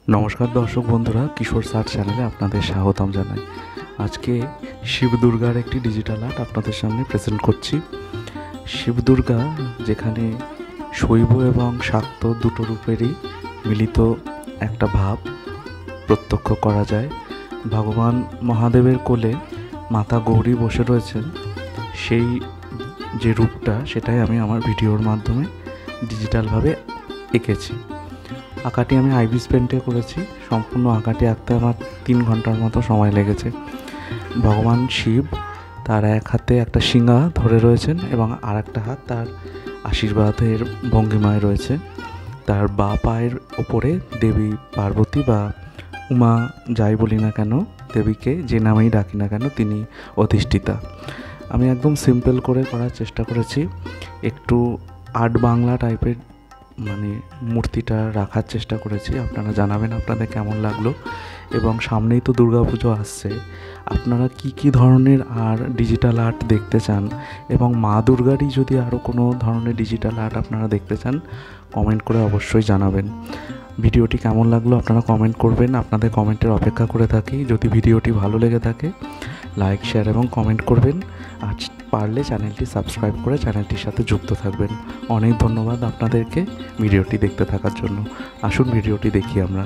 নমস্কার দর্শক বন্ধুরা, কিশোর স্যার চ্যানেলে আপনাদের স্বাগতম জানাই। আজকে শিব দুর্গার একটি ডিজিটাল আর্ট আপনাদের সামনে প্রেজেন্ট করছি। শিব দুর্গা যেখানে শৈব এবং শাক্ত দুটো রূপেরই মিলিত একটা ভাব প্রত্যক্ষ করা যায়। ভগবান মহাদেবের কোলে মাতা গৌরী বসে রয়েছেন, সেই যে রূপটা সেটাই আমি আমার ভিডিওর মাধ্যমে ডিজিটালভাবে এঁকেছি। আঁকাটি আমি আইবিস পেন্টে করেছি। সম্পূর্ণ আঁকাটি আঁকতে আমার 3 ঘন্টার মতো সময় লেগেছে। ভগবান শিব তার এক হাতে একটা শিঙা ধরে রয়েছেন এবং আর একটা হাত তার আশীর্বাদের ভঙ্গিমায় রয়েছে। তার বাঁ পায়ের ওপরে দেবী পার্বতী বা উমা যাই বলি না কেন, দেবীকে যে নামেই ডাকি না কেন, তিনি অধিষ্ঠিতা। আমি একদম সিম্পল করে করার চেষ্টা করেছি, একটু আর্ট বাংলা টাইপের মূর্তিটা রাখার চেষ্টা করেছি। আপনারা জানাবেন আপনাদের কেমন লাগলো। এবং সামনেই তো দুর্গাপুজো আসছে, আপনারা কি ধরনের আর ডিজিটাল আর্ট দেখতে চান এবং মা দুর্গারই যদি আরও কোনো ধরনের ডিজিটাল আর্ট আপনারা দেখতে চান, কমেন্ট করে অবশ্যই জানাবেন। ভিডিওটি কেমন লাগলো আপনারা কমেন্ট করবেন, আপনাদের কমেন্টের অপেক্ষা করে থাকি। যদি ভিডিওটি ভালো লেগে থাকে লাইক, শেয়ার এবং কমেন্ট করবেন। আর পারলে চ্যানেলটি সাবস্ক্রাইব করে চ্যানেলটির সাথে যুক্ত থাকবেন। অনেক ধন্যবাদ আপনাদেরকে ভিডিওটি দেখতে থাকার জন্য। আসুন ভিডিওটি দেখি আমরা।